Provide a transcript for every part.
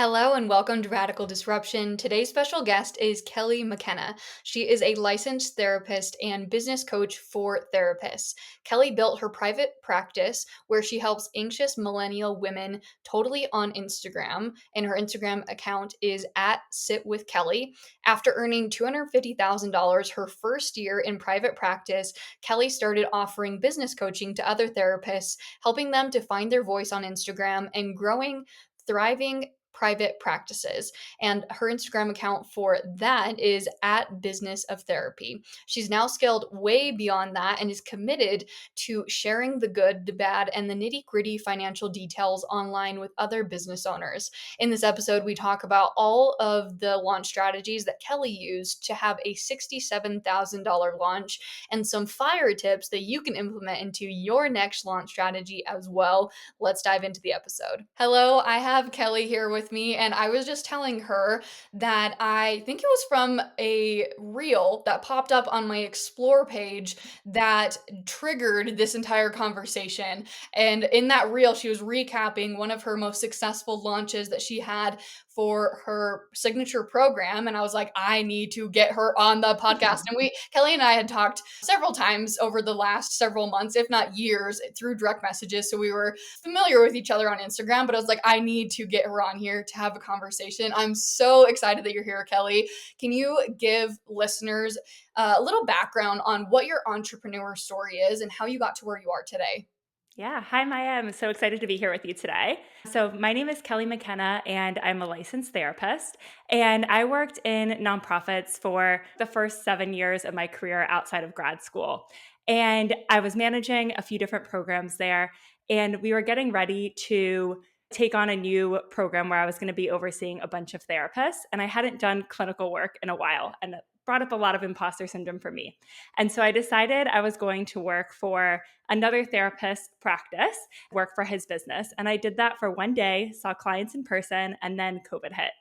Hello and welcome to Radical Disruption. Today's special guest is Kelly McKenna. She is a licensed therapist and business coach for therapists. Kelly built her private practice where she helps anxious millennial women totally on Instagram, and her Instagram account is at Sit with Kelly. After earning $250,000 her first year in private practice, Kelly started offering business coaching to other therapists, helping them to find their voice on Instagram and growing thriving private practices. And her Instagram account for that is at Business of Therapy. She's now scaled way beyond that and is committed to sharing the good, the bad, and the nitty gritty financial details online with other business owners. In this episode, we talk about all of the launch strategies that Kelly used to have a $67,000 launch and some fire tips that you can implement into your next launch strategy as well. Let's dive into the episode. Hello, I have Kelly here with me, and I was just telling her that I think it was from a reel that popped up on my Explore page that triggered this entire conversation. And in that reel, she was recapping one of her most successful launches that she had for her signature program. And I was like, I need to get her on the podcast. And Kelly and I had talked several times over the last several months, if not years, through direct messages. So we were familiar with each other on Instagram, but I was like, I need to get her on here to have a conversation. I'm so excited that you're here, Kelly. Can you give listeners a little background on what your entrepreneur story is and how you got to where you are today? Yeah. Hi, Maya. I'm so excited to be here with you today. So, my name is Kelly McKenna, and I'm a licensed therapist. And I worked in nonprofits for the first 7 years of my career outside of grad school. And I was managing a few different programs there. And we were getting ready to take on a new program where I was going to be overseeing a bunch of therapists. And I hadn't done clinical work in a while. And it brought up a lot of imposter syndrome for me. And so I decided I was going to work for another therapist practice, work for his business. And I did that for one day, saw clients in person, and then COVID hit.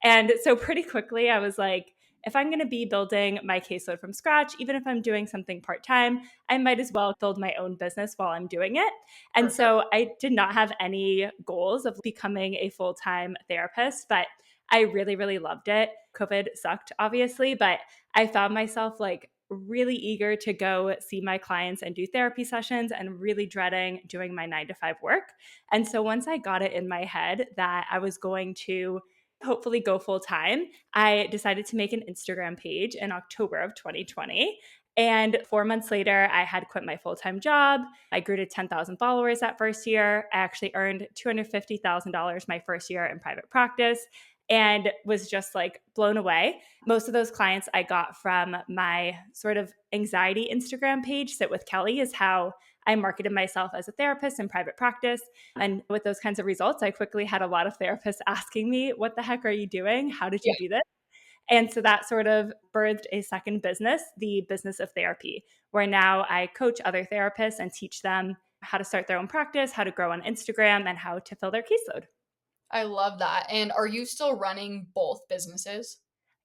And so pretty quickly, I was like, if I'm going to be building my caseload from scratch, even if I'm doing something part time, I might as well build my own business while I'm doing it. For And sure. so I did not have any goals of becoming a full time therapist, but I really, really loved it. COVID sucked, obviously, but I found myself like really eager to go see my clients and do therapy sessions and really dreading doing my 9 to 5 work. And so once I got it in my head that I was going to hopefully go full time, I decided to make an Instagram page in October of 2020. And 4 months later, I had quit my full time job. I grew to 10,000 followers that first year. I actually earned $250,000 my first year in private practice and was just like blown away. Most of those clients I got from my sort of anxiety Instagram page, Sit with Kelly, is how I marketed myself as a therapist in private practice. And with those kinds of results, I quickly had a lot of therapists asking me, what the heck are you doing? How did you do this? And so that sort of birthed a second business, the business of therapy, where now I coach other therapists and teach them how to start their own practice, how to grow on Instagram, and how to fill their caseload. I love that. And are you still running both businesses?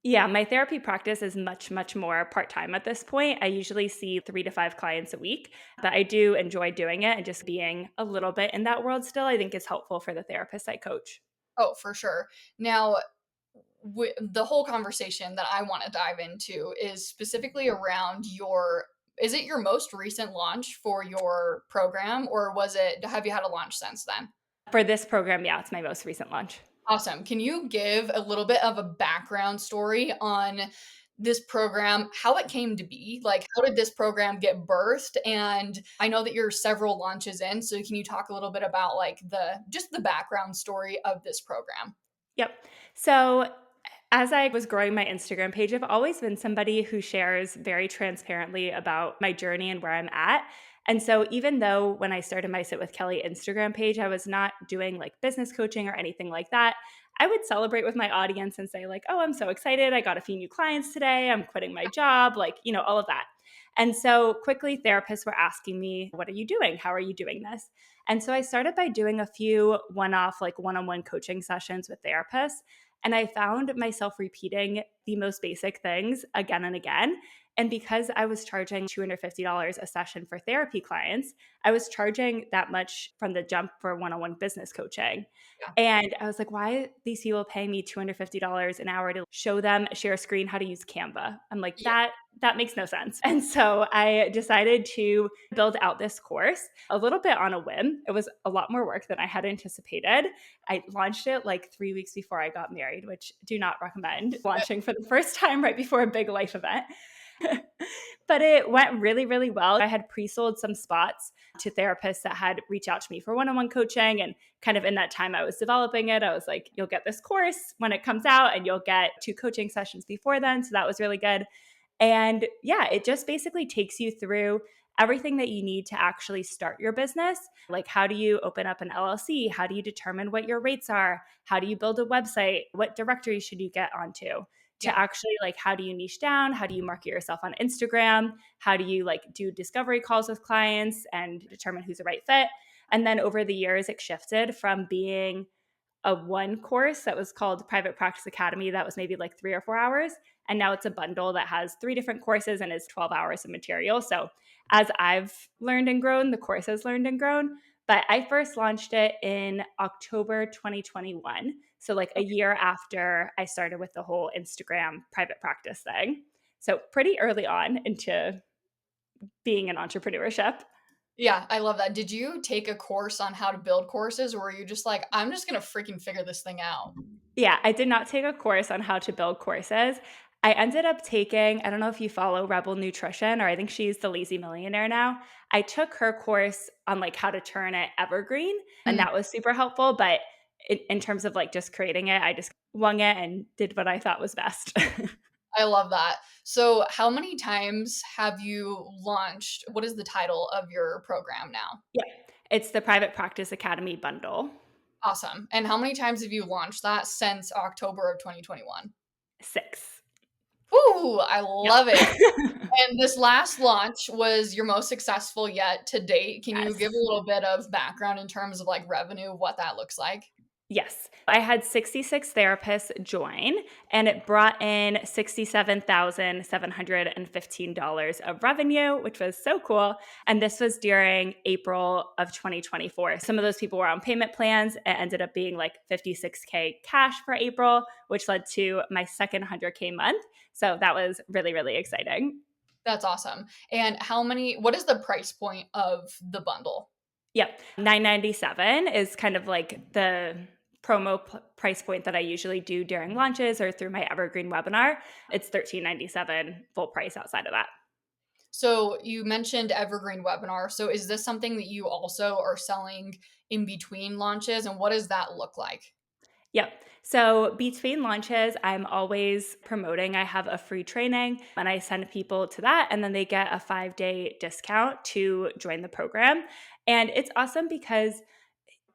Yeah, my therapy practice is much, much more part time at this point. I usually see 3 to 5 clients a week, but I do enjoy doing it and just being a little bit in that world still, I think is helpful for the therapists I coach. Oh, for sure. Now, the whole conversation that I want to dive into is specifically around is it your most recent launch for your program, or have you had a launch since then? For this program, yeah, it's my most recent launch. Awesome. Can you give a little bit of a background story on this program, how it came to be? Like, how did this program get birthed? And I know that you're several launches in, so can you talk a little bit about like the background story of this program? Yep. So as I was growing my Instagram page, I've always been somebody who shares very transparently about my journey and where I'm at. And so even though when I started my Sit with Kelly Instagram page, I was not doing like business coaching or anything like that, I would celebrate with my audience and say like, "Oh, I'm so excited. I got a few new clients today. I'm quitting my job," like, all of that. And so quickly therapists were asking me, "What are you doing? How are you doing this?" And so I started by doing a few one-off like one-on-one coaching sessions with therapists. And I found myself repeating the most basic things again and again. And because I was charging $250 a session for therapy clients, I was charging that much from the jump for one-on-one business coaching. Yeah. And I was like, why are these people paying me $250 an hour to show them, share a screen, how to use Canva? I'm like, Yeah. that makes no sense. And so I decided to build out this course a little bit on a whim. It was a lot more work than I had anticipated. I launched it like 3 weeks before I got married, which do not recommend launching for the first time right before a big life event. But it went really, really well. I had pre sold some spots to therapists that had reached out to me for one on one coaching. And kind of in that time I was developing it, I was like, you'll get this course when it comes out and you'll get 2 coaching sessions before then. So that was really good. And yeah, it just basically takes you through everything that you need to actually start your business. Like, how do you open up an LLC? How do you determine what your rates are? How do you build a website? What directory should you get onto? To Yeah. actually, like, how do you niche down? How do you market yourself on Instagram? How do you like do discovery calls with clients and determine who's the right fit? And then over the years, it shifted from being a one course that was called Private Practice Academy that was maybe like 3 or 4 hours. And now it's a bundle that has 3 different courses and is 12 hours of material. So as I've learned and grown, the course has learned and grown. But I first launched it in October 2021. So like a Okay. year after I started with the whole Instagram private practice thing. So pretty early on into being in entrepreneurship. Yeah, I love that. Did you take a course on how to build courses, or were you just like, I'm just gonna freaking figure this thing out? Yeah, I did not take a course on how to build courses. I ended up taking, I don't know if you follow Rebel Nutrition, or I think she's the lazy millionaire now. I took her course on like how to turn it evergreen, and Mm, that was super helpful. But in terms of like just creating it, I just wung it and did what I thought was best. I love that. So, how many times have you launched? What is the title of your program now? Yeah, it's the Private Practice Academy bundle. Awesome. And how many times have you launched that since October of 2021? 6. Ooh, I Yep. love it. And this last launch was your most successful yet to date. Can you give a Yes. little bit of background in terms of like revenue, what that looks like? Yes. I had 66 therapists join, and it brought in $67,715 of revenue, which was so cool. And this was during April of 2024. Some of those people were on payment plans. It ended up being like 56K cash for April, which led to my second 100K month. So that was really, really exciting. That's awesome. And what is the price point of the bundle? Yep. 997 is kind of like the price point that I usually do during launches or through my Evergreen webinar. It's 1397 full price outside of that. So you mentioned Evergreen webinar. So is this something that you also are selling in between launches? And what does that look like? Yep. So between launches, I'm always promoting. I have a free training and I send people to that, and then they get a 5-day discount to join the program. And it's awesome because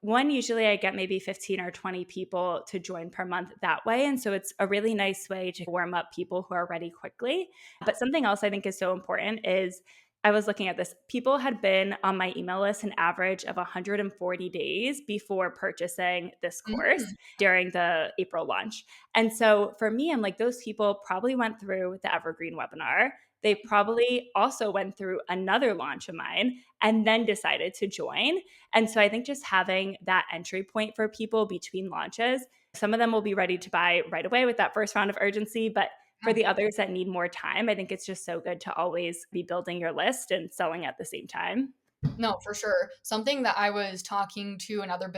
one, usually I get maybe 15 or 20 people to join per month that way. And so it's a really nice way to warm up people who are ready quickly. But something else I think is so important is I was looking at this. People had been on my email list an average of 140 days before purchasing this course Mm, during the April launch. And so for me, I'm like, those people probably went through the Evergreen webinar. They probably also went through another launch of mine and then decided to join. And so I think just having that entry point for people between launches, some of them will be ready to buy right away with that first round of urgency. But for yeah. the others that need more time, I think it's just so good to always be building your list and selling at the same time. No, for sure. Something that I was talking to another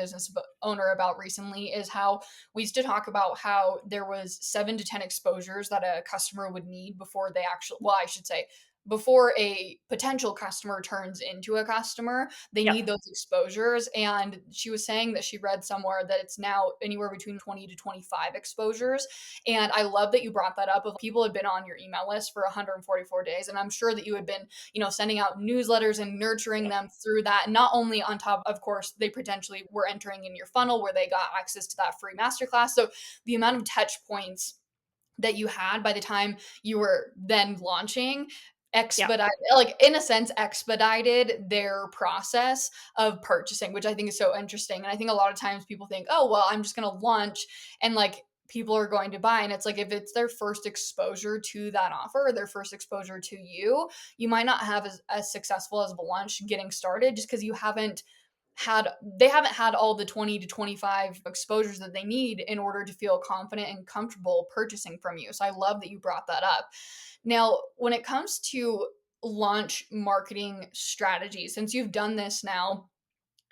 owner about recently is how we used to talk about how there was 7 to 10 exposures that a customer would need before they actually, well, I should say, before a potential customer turns into a customer, they need Yep. those exposures. And she was saying that she read somewhere that it's now anywhere between 20 to 25 exposures. And I love that you brought that up. Of people had been on your email list for 144 days, and I'm sure that you had been sending out newsletters and nurturing them through that. And not only on top, of course, they potentially were entering in your funnel where they got access to that free masterclass. So the amount of touch points that you had by the time you were then launching Yep. in a sense expedited their process of purchasing, which I think is so interesting. And I think a lot of times people think, oh well, I'm just going to launch and like people are going to buy. And it's like, if it's their first exposure to that offer or their first exposure to you, you might not have as successful as a launch getting started just because they haven't had all the 20 to 25 exposures that they need in order to feel confident and comfortable purchasing from you. So I love that you brought that up. Now, when it comes to launch marketing strategies, since you've done this now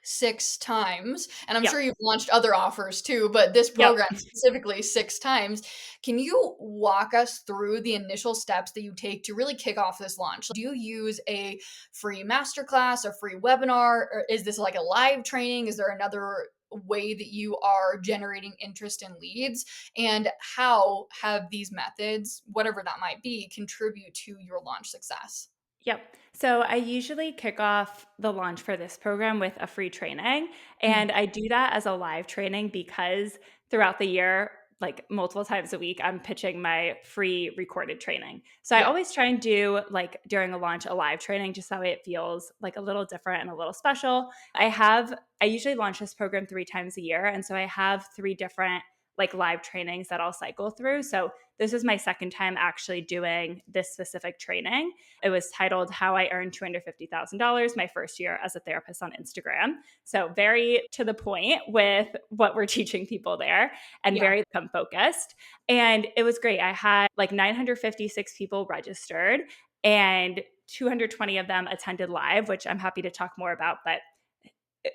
6 times, and I'm Yep. sure you've launched other offers too, but this Yep. program specifically 6 times. Can you walk us through the initial steps that you take to really kick off this launch? Do you use a free masterclass, a free webinar, or is this like a live training? Is there another way that you are generating interest and leads? And how have these methods, whatever that might be, contribute to your launch success? Yep. So I usually kick off the launch for this program with a free training. Mm, And I do that as a live training because throughout the year, like multiple times a week, I'm pitching my free recorded training. So I yeah, always try and do like during a launch, a live training, just that way it feels like a little different and a little special. I usually launch this program 3 times a year. And so I have 3 different like live trainings that I'll cycle through. So this is my second time actually doing this specific training. It was titled How I Earned $250,000 my first year as a therapist on Instagram. So, very to the point with what we're teaching people there and yeah. very come focused. And it was great. I had like 956 people registered and 220 of them attended live, which I'm happy to talk more about. But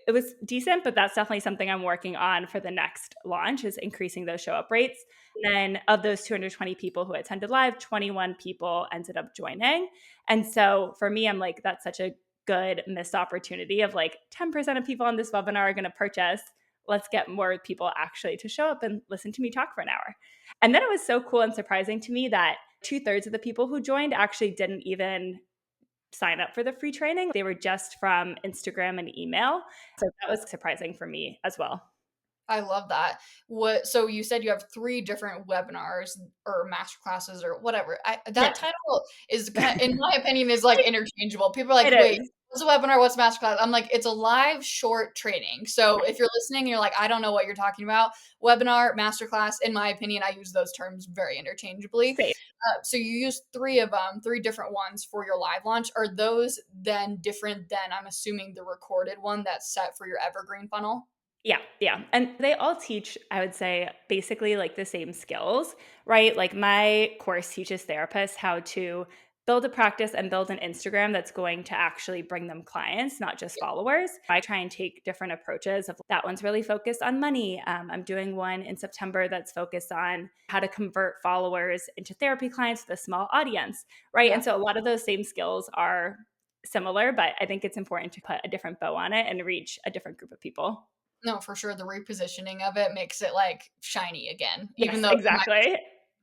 it was decent, but that's definitely something I'm working on for the next launch is increasing those show up rates. And then of those 220 people who attended live, 21 people ended up joining. And so for me, I'm like, that's such a good missed opportunity of like 10% of people on this webinar are going to purchase. Let's get more people actually to show up and listen to me talk for an hour. And then it was so cool and surprising to me that 2/3 of the people who joined actually didn't even sign up for the free training. They were just from Instagram and email. So that was surprising for me as well. I love that. So you said you have 3 different webinars or master classes or whatever. That Yeah. title is in my opinion, is, like, interchangeable. People are like, It "Wait, is. what's a webinar? What's a master class?" I'm like, "It's a live short training." So if you're listening and you're like, "I don't know what you're talking about," webinar, master class, in my opinion, I use those terms very interchangeably. Same. So you used 3 of them, 3 different ones for your live launch. Are those then different than, I'm assuming, the recorded one that's set for your Evergreen funnel? Yeah, yeah. And they all teach, I would say, basically like the same skills, right? Like my course teaches therapists how to build a practice and build an Instagram that's going to actually bring them clients, not just followers. I try and take different approaches of that one's really focused on money. I'm doing one in September that's focused on how to convert followers into therapy clients with a small audience, right? Yeah. And so a lot of those same skills are similar, but I think it's important to put a different bow on it and reach a different group of people. No, for sure, the repositioning of it makes it, like, shiny again, even Yes, though it might be exactly. the same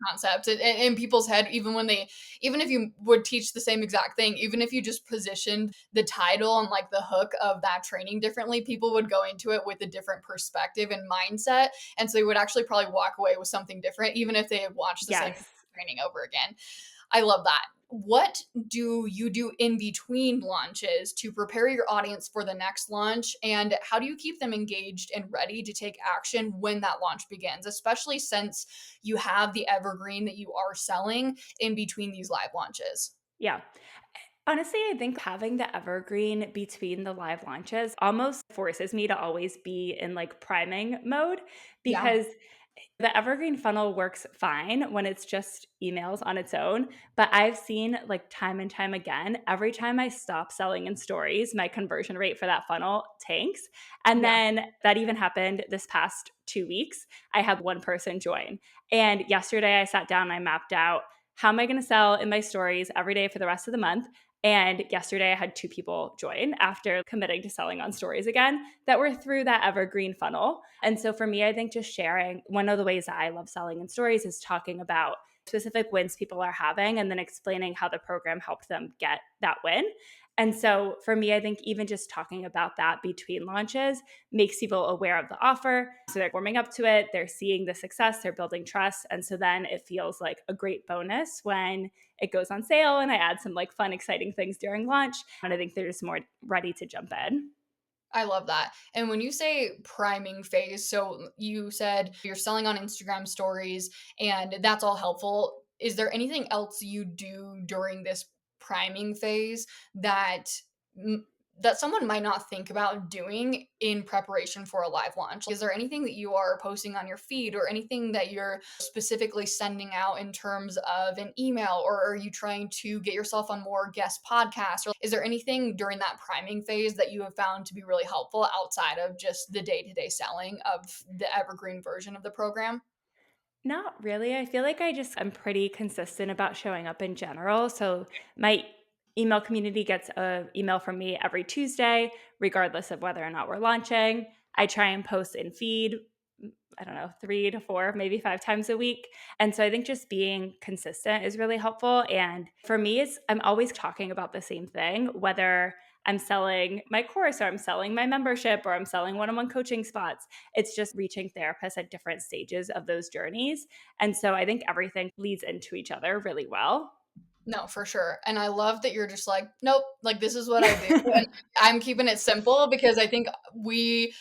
concept. In people's head, even if you would teach the same exact thing, even if you just positioned the title and, like, the hook of that training differently, people would go into it with a different perspective and mindset, and so they would actually probably walk away with something different, even if they had watched the same Yes. training over again. I love that. What do you do in between launches to prepare your audience for the next launch? And how do you keep them engaged and ready to take action when that launch begins, especially since you have the evergreen that you are selling in between these live launches? Yeah. Honestly, I think having the evergreen between the live launches almost forces me to always be in like priming mode Yeah. because the evergreen funnel works fine when it's just emails on its own, but I've seen like time and time again, every time I stop selling in stories, my conversion rate for that funnel tanks. And Yeah. then that even happened this past 2 weeks. I had one person join. And yesterday I sat down and I mapped out how am I going to sell in my stories every day for the rest of the month. And yesterday I had 2 people join after committing to selling on stories again that were through that evergreen funnel. And so for me, I think just sharing one of the ways that I love selling in stories is talking about specific wins people are having and then explaining how the program helped them get that win. And so for me, I think even just talking about that between launches makes people aware of the offer. So they're warming up to it, they're seeing the success, they're building trust. And so then it feels like a great bonus when it goes on sale and I add some like fun, exciting things during launch. And I think they're just more ready to jump in. I love that. And when you say priming phase, so you said you're selling on Instagram stories and that's all helpful. Is there anything else you do during this priming phase that m- that someone might not think about doing in preparation for a live launch? Is there anything that you are posting on your feed or anything that you're specifically sending out in terms of an email, or are you trying to get yourself on more guest podcasts, or is there anything during that priming phase that you have found to be really helpful outside of just the day-to-day selling of the evergreen version of the program? Not really. I feel like I'm pretty consistent about showing up in general. So my email community gets a email from me every Tuesday, regardless of whether or not we're launching. I try and post in feed, I don't know, 3 to 4, maybe 5 times a week. And so I think just being consistent is really helpful. And for me, I'm always talking about the same thing, whether I'm selling my course or I'm selling my membership or I'm selling one-on-one coaching spots. It's just reaching therapists at different stages of those journeys. And so I think everything leads into each other really well. No, for sure. And I love that you're just like, nope, like this is what I do. And I'm keeping it simple because I think we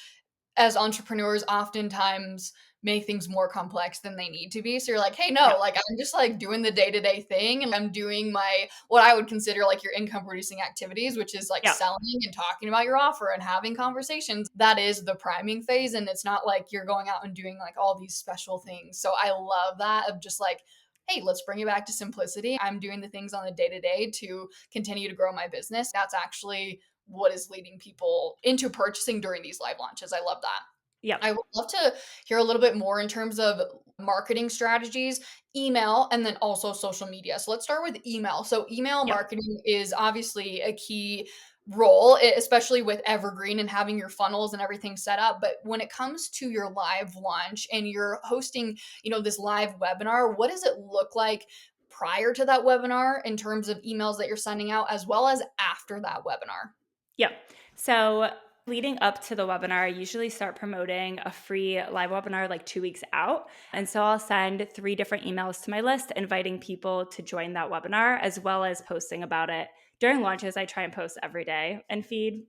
as entrepreneurs oftentimes make things more complex than they need to be. So you're like, hey, no, Yep. like I'm just like doing the day to day thing and I'm doing my what I would consider like your income producing activities, which is like Yep. selling and talking about your offer and having conversations. That is the priming phase. And it's not like you're going out and doing like all these special things. So I love that of just like, hey, let's bring it back to simplicity. I'm doing the things on the day to day to continue to grow my business. That's actually what is leading people into purchasing during these live launches. I love that. Yep. I would love to hear a little bit more in terms of marketing strategies, email, and then also social media. So let's start with email. So email Yep. marketing is obviously a key role, especially with Evergreen and having your funnels and everything set up. But when it comes to your live launch and you're hosting, this live webinar, what does it look like prior to that webinar in terms of emails that you're sending out as well as after that webinar? Yep. So leading up to the webinar, I usually start promoting a free live webinar like 2 weeks out. And so I'll send 3 different emails to my list inviting people to join that webinar, as well as posting about it. During launches, I try and post every day and feed.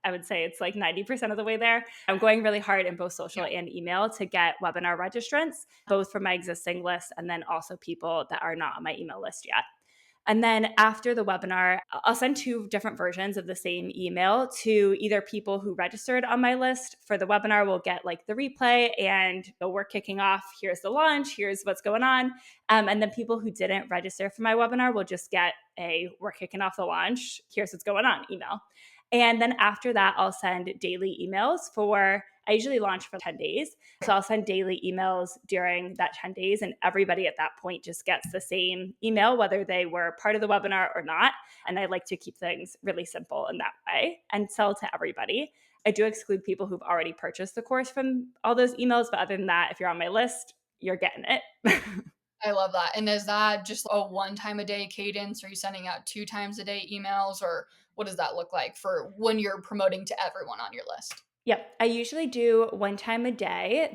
I would say it's like 90% of the way there. I'm going really hard in both social Yeah. and email to get webinar registrants, both from my existing list and then also people that are not on my email list yet. And then after the webinar, I'll send 2 different versions of the same email to either people who registered on my list for the webinar will get like the replay and we're kicking off. Here's the launch. Here's what's going on. And then people who didn't register for my webinar will just get a we're kicking off the launch. Here's what's going on email. And then after that, I'll send daily emails I usually launch for 10 days. So I'll send daily emails during that 10 days, and everybody at that point just gets the same email, whether they were part of the webinar or not. And I like to keep things really simple in that way and sell to everybody. I do exclude people who've already purchased the course from all those emails. But other than that, if you're on my list, you're getting it. I love that. And is that just a one time a day cadence? Are you sending out 2 times a day emails, or what does that look like for when you're promoting to everyone on your list? Yep. I usually do 1 time a day.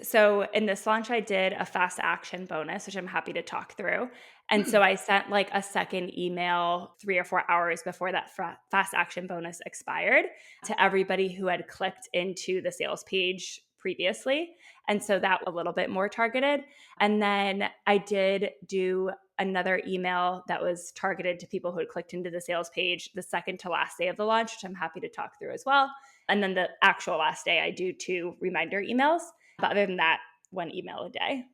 So in this launch, I did a fast action bonus, which I'm happy to talk through. And Hmm. so I sent like a second email 3 or 4 hours before that fast action bonus expired to everybody who had clicked into the sales page previously. And so that was a little bit more targeted. And then I did do another email that was targeted to people who had clicked into the sales page the second to last day of the launch, which I'm happy to talk through as well. And then the actual last day, I do 2 reminder emails. But other than that, 1 email a day.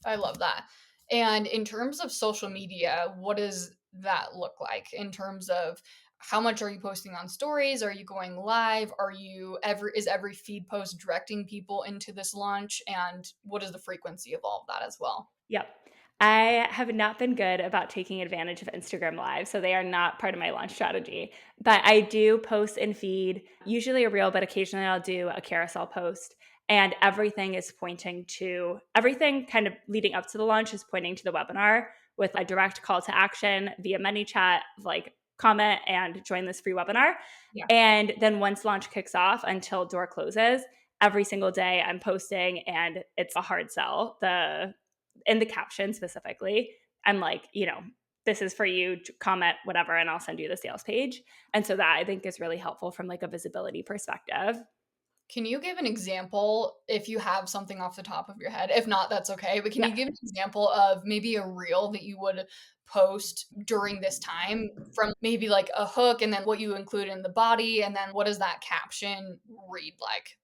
I love that. And in terms of social media, what does that look like in terms of how much are you posting on stories? Are you going live? Is every feed post directing people into this launch? And what is the frequency of all of that as well? Yep. I have not been good about taking advantage of Instagram Live, so they are not part of my launch strategy. But I do post and feed, usually a reel, but occasionally I'll do a carousel post. And everything kind of leading up to the launch is pointing to the webinar with a direct call to action via ManyChat, like comment and join this free webinar. Yeah. And then once launch kicks off until door closes, every single day I'm posting and it's a hard sell. In the caption specifically, I'm like, this is for you, comment whatever, and I'll send you the sales page. And so that I think is really helpful from like a visibility perspective. Can you give an example if you have something off the top of your head? If not, that's okay. But can you Yeah. give an example of maybe a reel that you would post during this time from maybe like a hook and then what you include in the body and then what does that caption read like?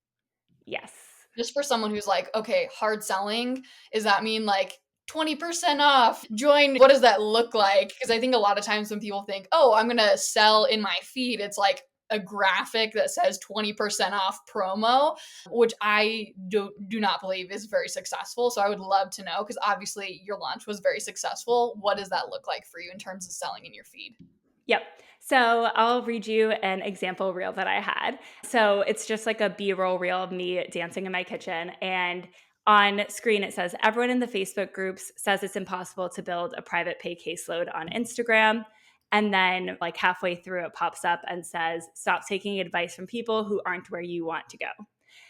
Yes. Just for someone who's like, okay, hard selling, does that mean like 20% off? Join. What does that look like? Because I think a lot of times when people think, oh, I'm going to sell in my feed, it's like a graphic that says 20% off promo, which I do not believe is very successful. So I would love to know because obviously your launch was very successful. What does that look like for you in terms of selling in your feed? Yep. So I'll read you an example reel that I had. So it's just like a B-roll reel of me dancing in my kitchen. And on screen, it says, everyone in the Facebook groups says it's impossible to build a private pay caseload on Instagram. And then, like halfway through, it pops up and says, stop taking advice from people who aren't where you want to go.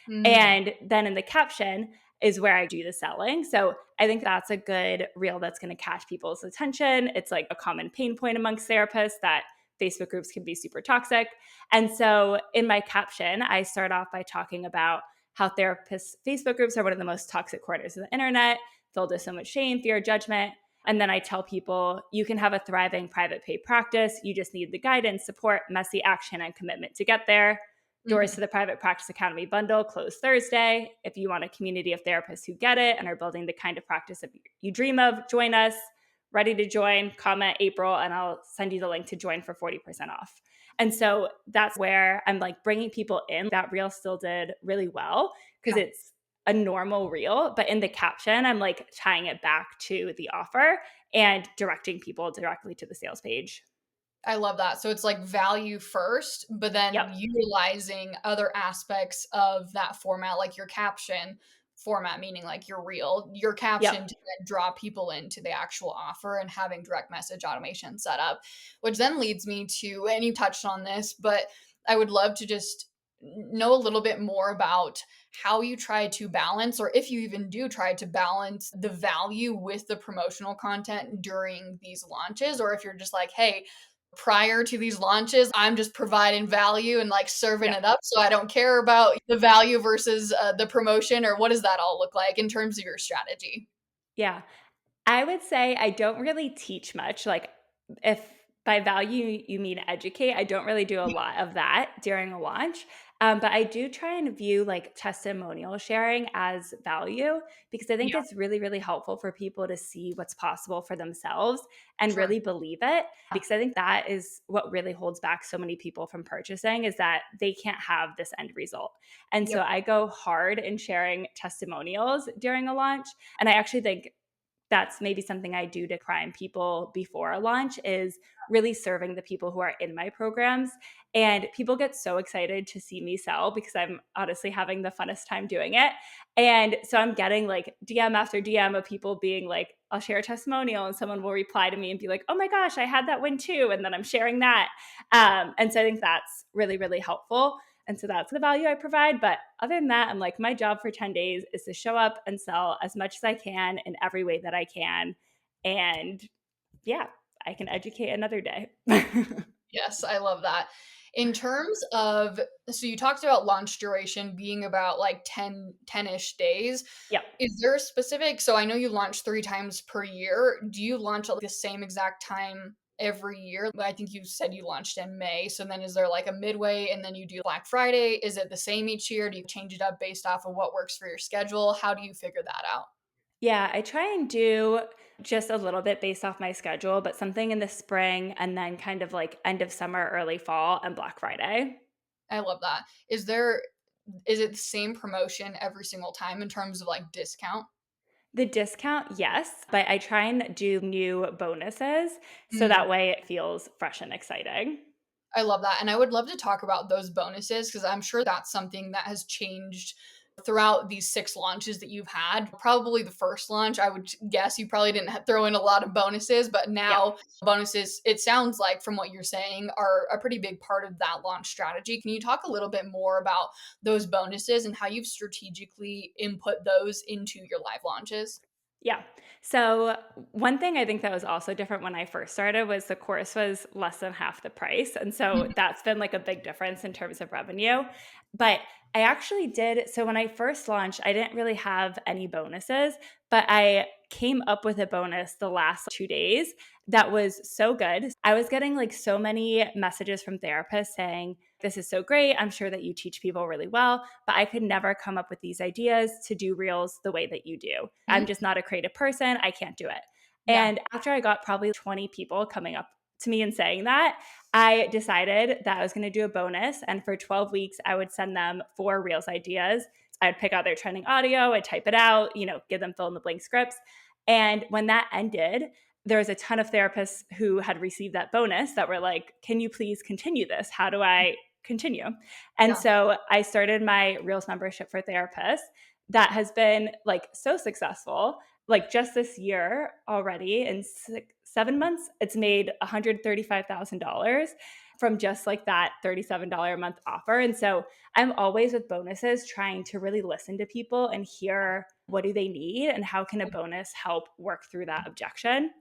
Mm, And then in the caption is where I do the selling. So I think that's a good reel that's going to catch people's attention. It's like a common pain point amongst therapists that Facebook groups can be super toxic. And so in my caption, I start off by talking about how therapists' Facebook groups are one of the most toxic corners of the internet, filled with so much shame, fear, judgment. And then I tell people you can have a thriving private pay practice. You just need the guidance, support, messy action, and commitment to get there. Doors to mhm. the Private Practice Academy bundle close Thursday. If you want a community of therapists who get it and are building the kind of practice that you dream of, join us. Ready to join, comment April, and I'll send you the link to join for 40% off. And so that's where I'm like bringing people in. That reel still did really well because Yeah. it's a normal reel, but in the caption, I'm like tying it back to the offer and directing people directly to the sales page. I love that. So it's like value first, but then Yep. utilizing other aspects of that format, like your caption format, meaning like your reel, your caption Yep. to then draw people into the actual offer and having direct message automation set up, which then leads me to, and you touched on this, but I would love to just know a little bit more about how you try to balance, or if you even do try to balance the value with the promotional content during these launches, or if you're just like, hey, prior to these launches, I'm just providing value and like serving Yep. it up. So I don't care about the value versus the promotion, or what does that all look like in terms of your strategy? Yeah. I would say I don't really teach much. Like, if by value you mean educate, I don't really do a lot of that during a launch. But I do try and view like testimonial sharing as value because I think Yeah, it's really, really helpful for people to see what's possible for themselves and sure. really believe it. Because I think that is what really holds back so many people from purchasing is that they can't have this end result. And so Yep. I go hard in sharing testimonials during a launch. And I actually think that's maybe something I do to prime people before a launch is really serving the people who are in my programs. And people get so excited to see me sell because I'm honestly having the funnest time doing it. And so I'm getting like DM after DM of people being like, I'll share a testimonial and someone will reply to me and be like, oh my gosh, I had that win too. And then I'm sharing that. And so I think that's really, really helpful. And so that's the value I provide. But other than that, I'm like, my job for 10 days is to show up and sell as much as I can in every way that I can. And yeah, I can educate another day. Yes, I love that. In terms of, so you talked about launch duration being about like 10-ish days. Yep. Is there a specific, so I know you launch 3 times per year. Do you launch at the same exact time every year? I think you said you launched in May. So then is there like a midway and then you do Black Friday? Is it the same each year? Do you change it up based off of what works for your schedule? How do you figure that out? Yeah, I try and do just a little bit based off my schedule, but something in the spring and then kind of like end of summer, early fall, and Black Friday. I love that. Is it the same promotion every single time in terms of like discount? The discount, yes, but I try and do new bonuses so that way it feels fresh and exciting. I love that. And I would love to talk about those bonuses because I'm sure that's something that has changed throughout these 6 launches that you've had. Probably the first launch, I would guess you probably didn't throw in a lot of bonuses, but Yeah. now bonuses, it sounds like from what you're saying, are a pretty big part of that launch strategy. Can you talk a little bit more about those bonuses and how you've strategically input those into your live launches? Yeah. So one thing I think that was also different when I first started was the course was less than half the price. And so Mhm. that's been like a big difference in terms of revenue. But I actually did. So when I first launched, I didn't really have any bonuses, but I came up with a bonus the last 2 days that was so good. I was getting like so many messages from therapists saying, this is so great. I'm sure that you teach people really well, but I could never come up with these ideas to do reels the way that you do. I'm Mhm. just not a creative person. I can't do it. Yeah. And after I got probably 20 people coming up to me and saying that, I decided that I was going to do a bonus. And for 12 weeks, I would send them 4 reels ideas. I'd pick out their trending audio, I'd type it out, give them fill in the blank scripts. And when that ended, there was a ton of therapists who had received that bonus that were like, can you please continue this? How do I continue? And Yeah. so I started my Reels membership for therapists that has been like so successful. Like just this year already, in 7 months, it's made $135,000 from just like that $37 a month offer. And so I'm always with bonuses trying to really listen to people and hear what do they need and how can a bonus help work through that objection.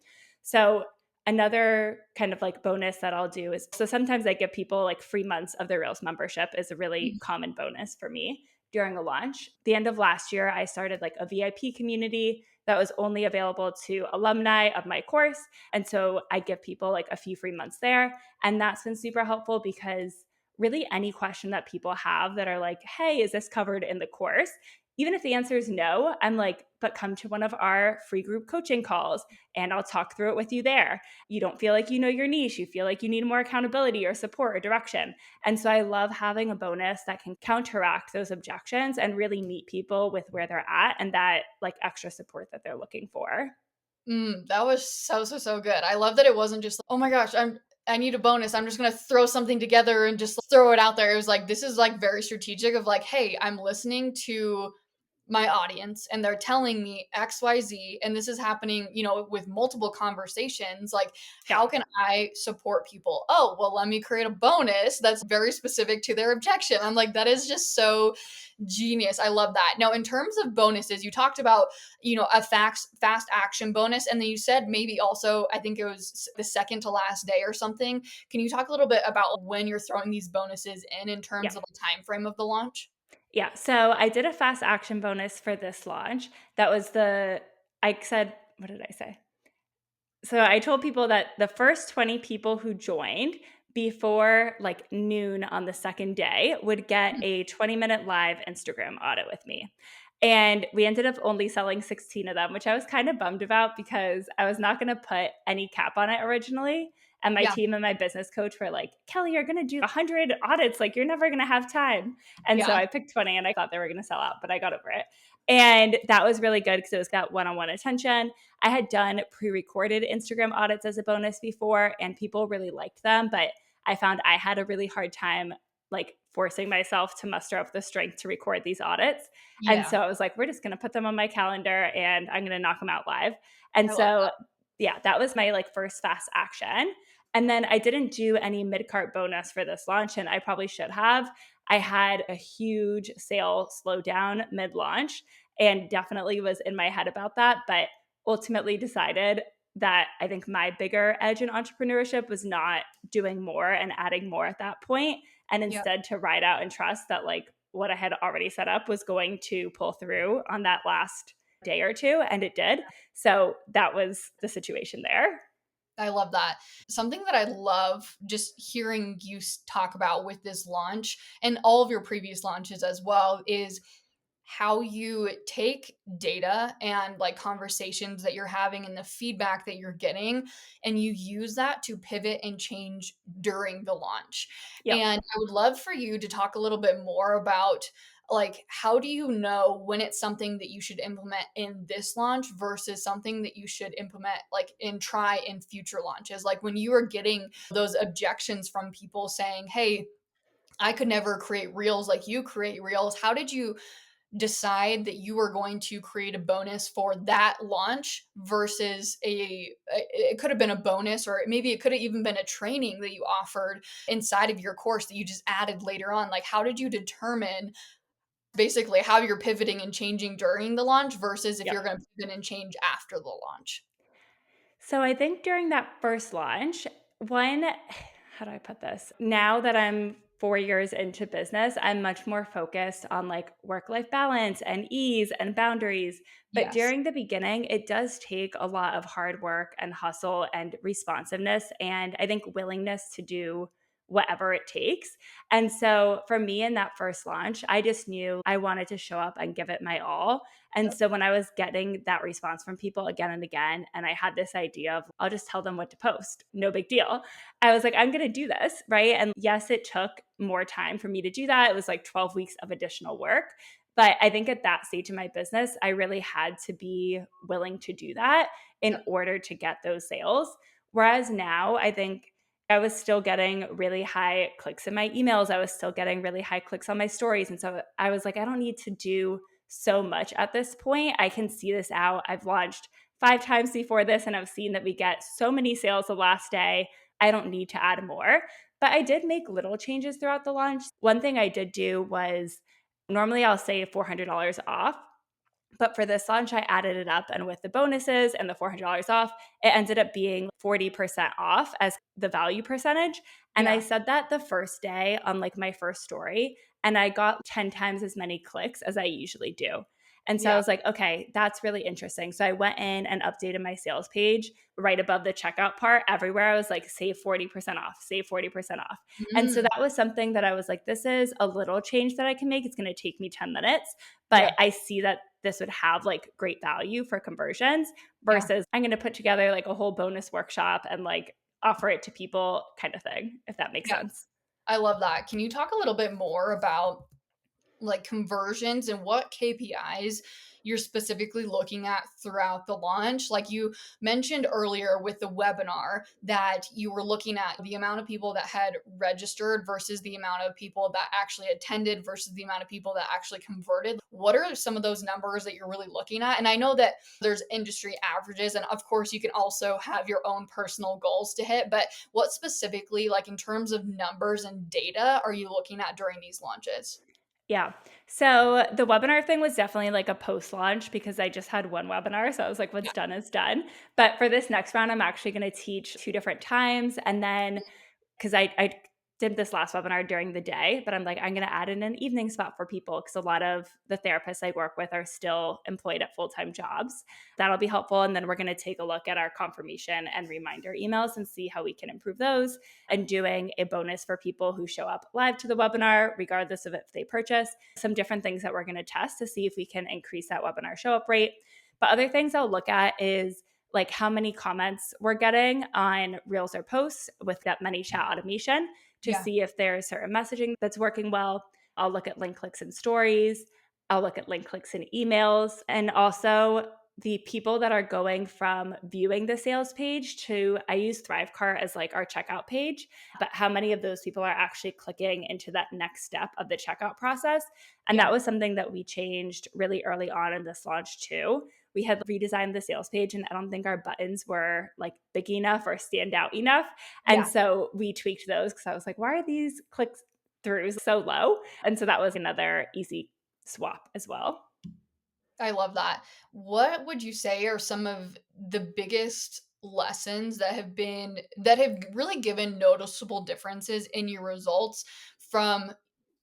So another kind of like bonus that I'll do is, so sometimes I give people like free months of their Reels membership is a really Mhm. common bonus for me during a launch. The end of last year, I started like a VIP community that was only available to alumni of my course. And so I give people like a few free months there. And that's been super helpful because really any question that people have that are like, hey, is this covered in the course? Even if the answer is no, I'm like, but come to one of our free group coaching calls and I'll talk through it with you there. You don't feel like you know your niche, you feel like you need more accountability or support or direction. And so I love having a bonus that can counteract those objections and really meet people with where they're at and that like extra support that they're looking for. That was so, so, so good. I love that it wasn't just, "Oh my gosh, I need a bonus. I'm just gonna throw something together and just throw it out there." It was like, this is, like, very strategic of like, "Hey, I'm listening to my audience and they're telling me XYZ and this is happening, with multiple conversations. Like, Yeah. how can I support people? Oh, well, let me create a bonus that's very specific to their objection." I'm like, that is just so genius. I love that. Now, in terms of bonuses, you talked about, a fast action bonus. And then you said maybe also, I think it was the second to last day or something. Can you talk a little bit about when you're throwing these bonuses in Yeah. terms of the time frame of the launch? Yeah. So I did a fast action bonus for this launch. That was I said, what did I say? So I told people that the first 20 people who joined before like noon on the second day would get a 20-minute live Instagram audit with me. And we ended up only selling 16 of them, which I was kind of bummed about because I was not going to put any cap on it originally. And my Yeah, team and my business coach were like, Kelly, you're going to do 100 audits. Like, you're never going to have time. And so yeah, I picked 20 and I thought they were going to sell out, but I got over it. And that was really good because it was that one on one attention. I had done pre recorded Instagram audits as a bonus before, and people really liked them. But I found I had a really hard time like forcing myself to muster up the strength to record these audits. And yeah. so I was like, we're just going to put them on my calendar and I'm going to knock them out live. And I love so, that. yeah, that was my like first fast action. And then I didn't do any mid cart bonus for this launch, and I probably should have. I had a huge sale slowdown mid launch and definitely was in my head about that. But ultimately decided that I think my bigger edge in entrepreneurship was not doing more and adding more at that point, and Yeah, instead to ride out and trust that like what I had already set up was going to pull through on that last day or two, and it did. So that was the situation there. I love that. Something that I love just hearing you talk about with this launch and all of your previous launches as well is how you take data and like conversations that you're having and the feedback that you're getting and you use that to pivot and change during the launch. Yep. And I would love for you to talk a little bit more about like how do you know when it's something that you should implement in this launch versus something that you should implement like in try in future launches, like when you are getting those objections from people saying, hey, I could never create reels like you create reels. How did you decide that you were going to create a bonus for that launch versus it could have been a bonus or maybe it could have even been a training that you offered inside of your course that you just added later on? Like how did you determine basically how you're pivoting and changing during the launch versus if Yep. you're gonna pivot and change after the launch. So I think during that first launch, one, how do I put this? Now that I'm 4 years into business, I'm much more focused on like work life balance and ease and boundaries. But Yes. during the beginning, it does take a lot of hard work and hustle and responsiveness. And I think willingness to do whatever it takes. And so for me in that first launch, I just knew I wanted to show up and give it my all. And Yep. so when I was getting that response from people again and again, and I had this idea of, I'll just tell them what to post, no big deal. I was like, I'm going to do this. Right. And yes, it took more time for me to do that. It was like 12 weeks of additional work. But I think at that stage in my business, I really had to be willing to do that in Yep. order to get those sales. Whereas now, I think I was still getting really high clicks in my emails. I was still getting really high clicks on my stories. And so I was like, I don't need to do so much at this point. I can see this out. I've launched 5 times before this and I've seen that we get so many sales the last day. I don't need to add more. But I did make little changes throughout the launch. One thing I did do was normally I'll say $400 off. But for this launch, I added it up. And with the bonuses and the $400 off, it ended up being 40% off as the value percentage. And I Yeah. said that the first day on like my first story, and I got 10 times as many clicks as I usually do. And so I Yeah. was like, okay, that's really interesting. So I went in and updated my sales page right above the checkout part. Everywhere I was like, save 40% off, save 40% off. And so Mm. that was something that I was like, this is a little change that I can make. It's going to take me 10 minutes, but Yeah. I see that this would have like great value for conversions Yeah. versus I'm going to put together like a whole bonus workshop and like offer it to people kind of thing, if that makes Yeah. sense. I love that. Can you talk a little bit more about like conversions and what KPIs you're specifically looking at throughout the launch? Like you mentioned earlier with the webinar that you were looking at the amount of people that had registered versus the amount of people that actually attended versus the amount of people that actually converted. What are some of those numbers that you're really looking at? And I know that there's industry averages, and of course, you can also have your own personal goals to hit, but what specifically, like in terms of numbers and data, are you looking at during these launches? Yeah. So the webinar thing was definitely like a post launch because I just had one webinar. So I was like, what's Yeah. done is done. But for this next round, I'm actually going to teach 2 different times. And then because I did this last webinar during the day, but I'm like, I'm going to add in an evening spot for people because a lot of the therapists I work with are still employed at full time jobs. That'll be helpful. And then we're going to take a look at our confirmation and reminder emails and see how we can improve those and doing a bonus for people who show up live to the webinar, regardless of if they purchase. Some different things that we're going to test to see if we can increase that webinar show up rate. But other things I'll look at is like how many comments we're getting on reels or posts with that ManyChat automation to Yeah. see if there's certain messaging that's working well. I'll look at link clicks and stories. I'll look at link clicks and emails, and also the people that are going from viewing the sales page to, I use Thrivecart as like our checkout page, but how many of those people are actually clicking into that next step of the checkout process. And Yeah. that was something that we changed really early on in this launch too. We had redesigned the sales page and I don't think our buttons were like big enough or stand out enough. And Yeah. so we tweaked those because I was like, why are these clicks throughs so low? And so that was another easy swap as well. I love that. What would you say are some of the biggest lessons that have really given noticeable differences in your results from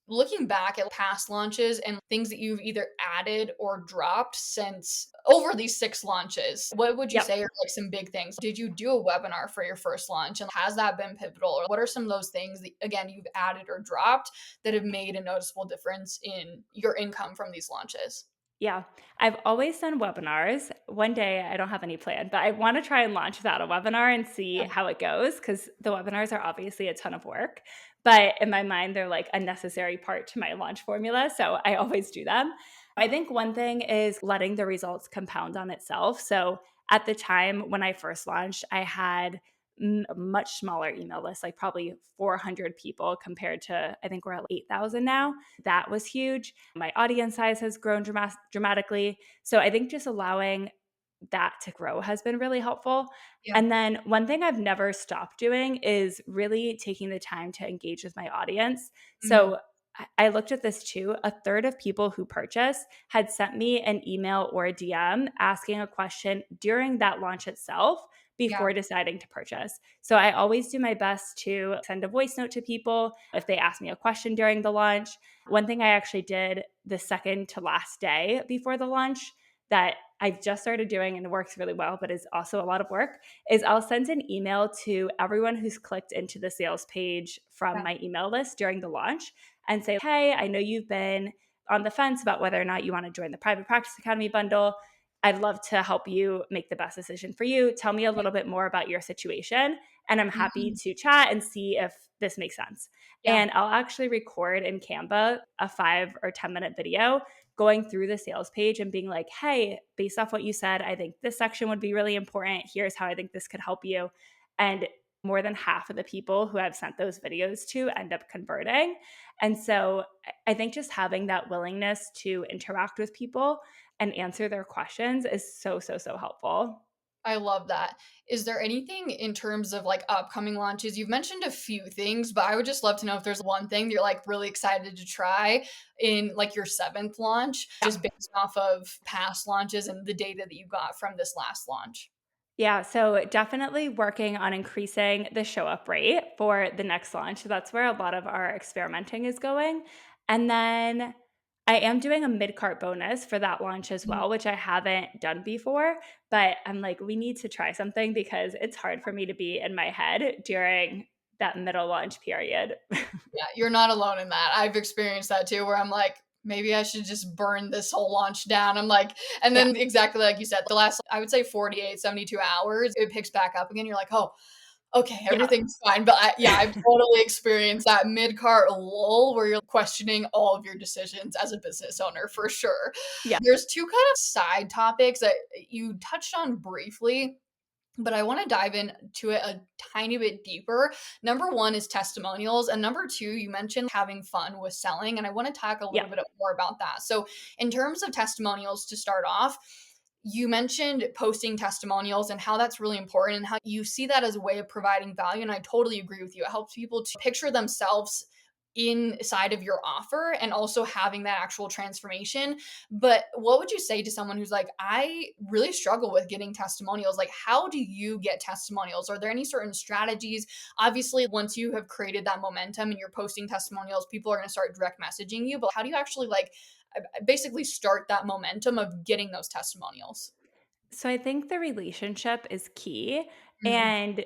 looking back at past launches and things that you've either added or dropped since over these 6 launches? What would you Yep. say are like some big things? Did you do a webinar for your first launch, and has that been pivotal? Or what are some of those things that again you've added or dropped that have made a noticeable difference in your income from these launches? Yeah, I've always done webinars. One day, I don't have any plan, but I want to try and launch without a webinar and see Yeah. how it goes because the webinars are obviously a ton of work. But in my mind, they're like a necessary part to my launch formula. So I always do them. I think one thing is letting the results compound on itself. So at the time when I first launched, I had a much smaller email list, like probably 400 people compared to, I think we're at 8,000 now. That was huge. My audience size has grown dramatically. So I think just allowing that to grow has been really helpful. Yeah. And then one thing I've never stopped doing is really taking the time to engage with my audience. Mhm. So I looked at this too. A third of people who purchased had sent me an email or a DM asking a question during that launch itself Yeah. before deciding to purchase. So I always do my best to send a voice note to people if they ask me a question during the launch. One thing I actually did the second to last day before the launch that I've just started doing and it works really well, but is also a lot of work, is I'll send an email to everyone who's clicked into the sales page from Yeah. my email list during the launch and say, hey, I know you've been on the fence about whether or not you want to join the Private Practice Academy bundle. I'd love to help you make the best decision for you. Tell me a little bit more about your situation. And I'm happy Mhm. to chat and see if this makes sense. Yeah. And I'll actually record in Canva a 5 or 10 minute video going through the sales page and being like, hey, based off what you said, I think this section would be really important. Here's how I think this could help you. And more than half of the people who I've sent those videos to end up converting. And so I think just having that willingness to interact with people and answer their questions is so, so, so helpful. I love that. Is there anything in terms of like upcoming launches? You've mentioned a few things, but I would just love to know if there's one thing that you're like really excited to try in like your seventh launch, Yeah. just based off of past launches and the data that you got from this last launch. Yeah, so definitely working on increasing the show up rate for the next launch. So that's where a lot of our experimenting is going. And then I am doing a mid cart bonus for that launch as Mhm. well, which I haven't done before. But I'm like, we need to try something because it's hard for me to be in my head during that middle launch period. Yeah, you're not alone in that. I've experienced that too, where I'm like, maybe I should just burn this whole launch down. I'm like, and Yeah. then exactly like you said, the last, I would say 48, 72 hours, it picks back up again. You're like, oh, okay, Yeah. everything's fine. But yeah, I've totally experienced that mid-cart lull where you're questioning all of your decisions as a business owner for sure. Yeah. There's two kind of side topics that you touched on briefly, but I want to dive into it a tiny bit deeper. Number one is testimonials. And number two, you mentioned having fun with selling. And I want to talk a Yeah. little bit more about that. So, in terms of testimonials to start off, you mentioned posting testimonials and how that's really important and how you see that as a way of providing value. And I totally agree with you. It helps people to picture themselves inside of your offer and also having that actual transformation. But what would you say to someone who's like, I really struggle with getting testimonials? Like, how do you get testimonials? Are there any certain strategies? Obviously, once you have created that momentum and you're posting testimonials, people are going to start direct messaging you. But how do you actually like basically start that momentum of getting those testimonials? So I think the relationship is key. Mm, And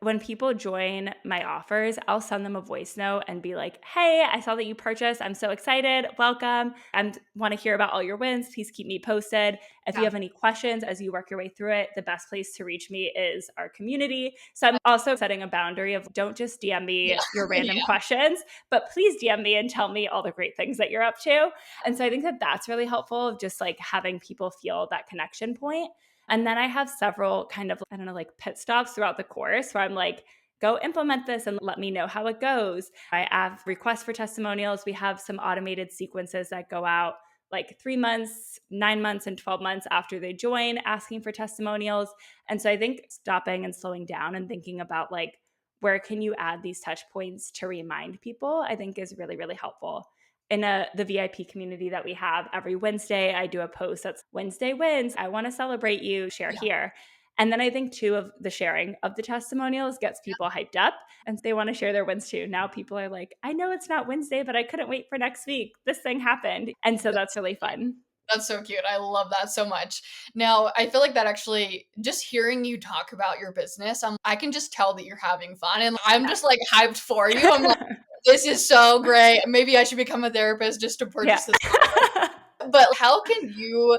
when people join my offers, I'll send them a voice note and be like, hey, I saw that you purchased. I'm so excited. Welcome. I want to hear about all your wins. Please keep me posted. If you yeah. have any questions as you work your way through it, the best place to reach me is our community. So I'm also setting a boundary of don't just DM Yeah. me your random Yeah. questions, but please DM me and tell me all the great things that you're up to. And so I think that that's really helpful of just like having people feel that connection point. And then I have several kind of, I don't know, like pit stops throughout the course where I'm like, go implement this and let me know how it goes. I have requests for testimonials. We have some automated sequences that go out like 3 months, 9 months, and 12 months after they join asking for testimonials. And so I think stopping and slowing down and thinking about like, where can you add these touch points to remind people, I think is really, really helpful in the VIP community that we have every Wednesday, I do a post that's Wednesday wins. I want to celebrate you, share Yeah. here. And then I think too of the sharing of the testimonials gets people hyped up and they want to share their wins too. Now people are like, I know it's not Wednesday, but I couldn't wait for next week. This thing happened. And so that's That's really cute. fun. That's so cute. I love that so much. Now, I feel like that actually just hearing you talk about your business, I can just tell that you're having fun and I'm just like hyped for you. I'm like, this is so great. Maybe I should become a therapist just to Yeah. purchase this. But how can you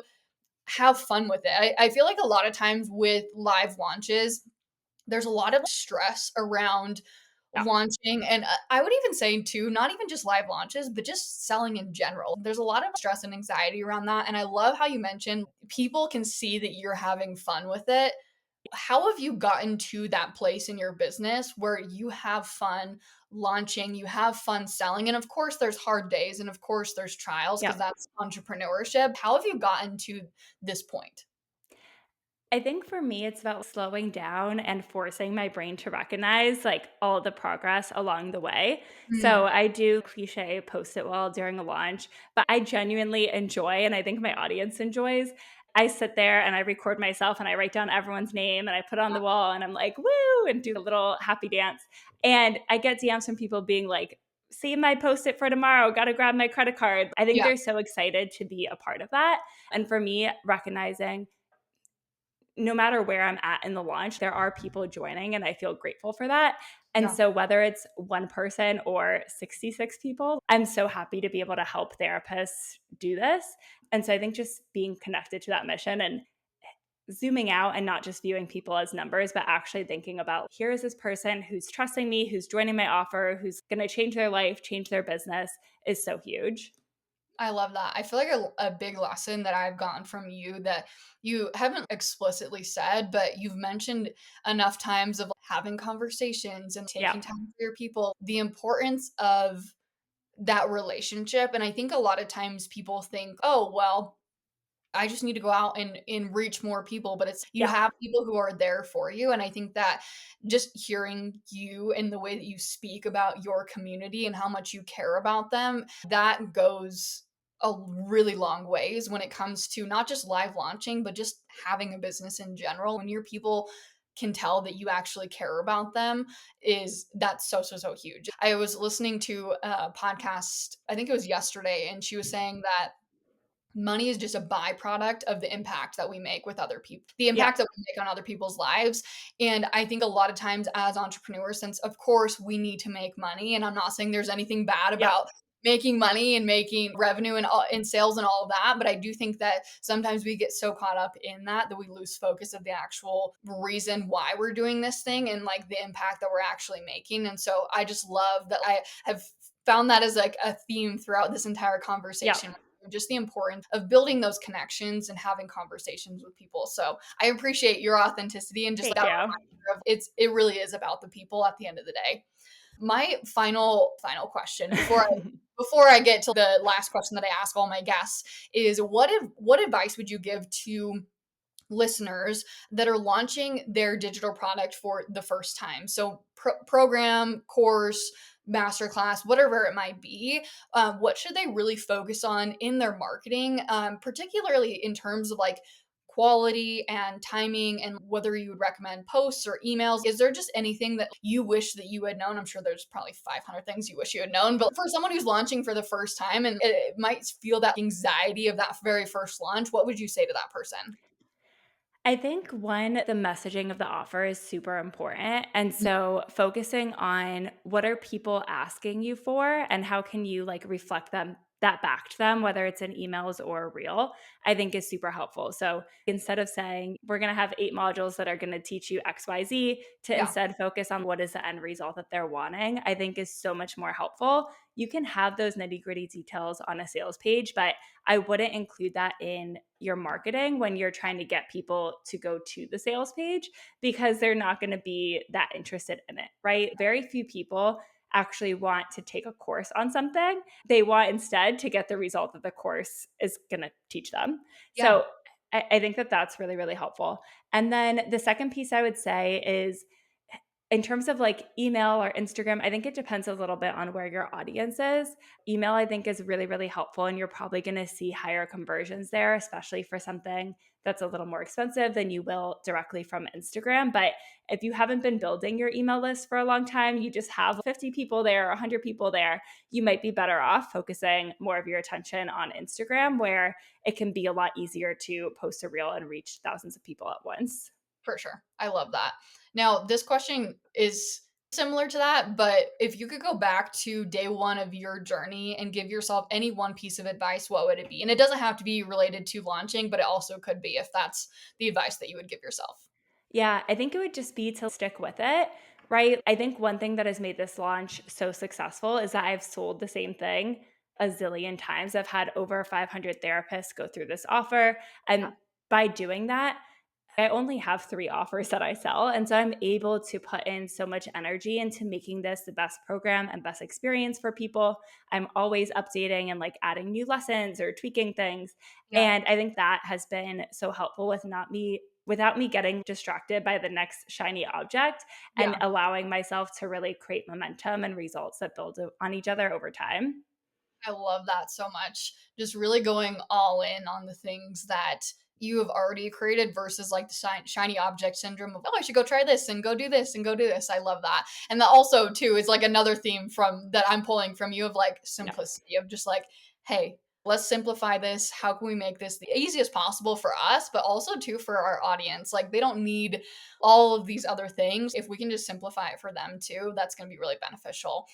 have fun with it? I feel like a lot of times with live launches, there's a lot of stress around Yeah. launching and I would even say too, not even just live launches, but just selling in general. There's a lot of stress and anxiety around that. And I love how you mentioned people can see that you're having fun with it. How have you gotten to that place in your business where you have fun launching, you have fun selling? And of course, there's hard days and of course, there's trials Yeah. because that's entrepreneurship. How have you gotten to this point? I think for me, it's about slowing down and forcing my brain to recognize like all the progress along the way. So Mm, I do cliche post it well during a launch, but I genuinely enjoy, and I think my audience enjoys. I sit there and I record myself and I write down everyone's name and I put it on the wall and I'm like, woo, and do a little happy dance. And I get DMs from people being like, see my post it for tomorrow, got to grab my credit card. I think yeah, they're so excited to be a part of that. And for me, recognizing no matter where I'm at in the launch, there are people joining, and I feel grateful for that. And yeah. so, whether it's one person or 66 people, I'm so happy to be able to help therapists do this. And so, I think just being connected to that mission and zooming out and not just viewing people as numbers, but actually thinking about here is this person who's trusting me, who's joining my offer, who's going to change their life, change their business is so huge. I love that. I feel like a big lesson that I've gotten from you that you haven't explicitly said, but you've mentioned enough times of having conversations and Yeah. taking time for your people, the importance of that relationship. And I think a lot of times people think, oh, well, I just need to go out and reach more people, but it's you Yeah. have people who are there for you, and I think that just hearing you and the way that you speak about your community and how much you care about them, that goes a really long ways when it comes to not just live launching, but just having a business in general. When your people can tell that you actually care about them is that's so huge. I was listening to a podcast, I think it was yesterday, and she was saying that money is just a byproduct of the impact that we make with other people, the Yeah. impact that we make on other people's lives. And I think a lot of times as entrepreneurs, since of course we need to make money, and I'm not saying there's anything bad Yeah. about making money and making revenue and all in sales and all of that, but I do think that sometimes we get so caught up in that we lose focus of the actual reason why we're doing this thing and like the impact that we're actually making. And so I just love that I have found that as like a theme throughout this entire Yeah. conversation, just the importance of building those connections and having conversations with people. So I appreciate your authenticity and just Thank that you. reminder of it really is about the people at the end of the day. My final question before I get to the last question that I ask all my guests is what advice would you give to listeners that are launching their digital product for the first time? So, program, course, masterclass, whatever it might be. What should they really focus on in their marketing, particularly in terms of like quality and timing and whether you would recommend posts or emails? Is there just anything that you wish that you had known? I'm sure there's probably 500 things you wish you had known, but for someone who's launching for the first time and it might feel that anxiety of that very first launch, what would you say to that person? I think one, the messaging of the offer is super important. And so focusing on what are people asking you for and how can you like reflect them that back to them, whether it's in emails or a reel, I think is super helpful. So instead of saying we're going to have 8 modules that are going to teach you XYZ, to Yeah, instead focus on what is the end result that they're wanting, I think is so much more helpful. You can have those nitty gritty details on a sales page, but I wouldn't include that in your marketing when you're trying to get people to go to the sales page because they're not going to be that interested in it, right? Very few people actually want to take a course on something. They want instead to get the result that the course is going to teach them. yeah, So I think that that's really, really helpful. And then the second piece I would say is in terms of like email or Instagram, I think it depends a little bit on where your audience is. Email, I think, is really, really helpful, and you're probably going to see higher conversions there, especially for something that's a little more expensive than you will directly from Instagram. But if you haven't been building your email list for a long time, you just have 50 people there, 100 people there, you might be better off focusing more of your attention on Instagram, where it can be a lot easier to post a reel and reach thousands of people at once. for sure. I love that. Now, this question is similar to that, but if you could go back to day one of your journey and give yourself any one piece of advice, what would it be? And it doesn't have to be related to launching, but it also could be if that's the advice that you would give yourself. Yeah, I think it would just be to stick with it, right? I think one thing that has made this launch so successful is that I've sold the same thing a zillion times. I've had over 500 therapists go through this offer. Yeah. And by doing that, I only have 3 offers that I sell. And so I'm able to put in so much energy into making this the best program and best experience for people. I'm always updating and like adding new lessons or tweaking things. Yeah. And I think that has been so helpful with not me without me getting distracted by the next shiny object and Yeah. allowing myself to really create momentum and results that build on each other over time. I love that so much. Just really going all in on the things that you have already created versus like the shiny object syndrome of, oh, I should go try this and go do this and go do this. I love that. And that also, too, is like another theme from that I'm pulling from you of like Yeah, simplicity of just like, hey, let's simplify this. How can we make this the easiest possible for us, but also too for our audience? Like they don't need all of these other things. If we can just simplify it for them too, that's going to be really beneficial.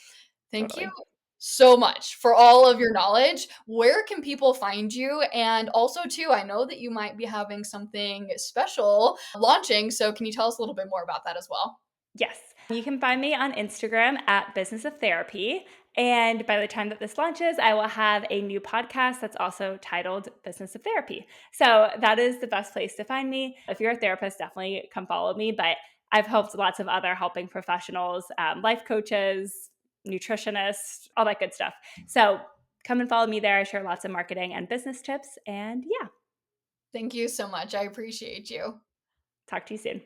Thank you totally. so much for all of your knowledge. Where can people find you? And also, too, I know that you might be having something special launching. So, can you tell us a little bit more about that as well? Yes. You can find me on Instagram at Business of Therapy. And by the time that this launches, I will have a new podcast that's also titled Business of Therapy. So that is the best place to find me. If you're a therapist, definitely come follow me. But I've helped lots of other helping professionals, life coaches, nutritionists, all that good stuff. So come and follow me there. I share lots of marketing and business tips. And yeah, Thank you so much. I appreciate you. talk to you soon.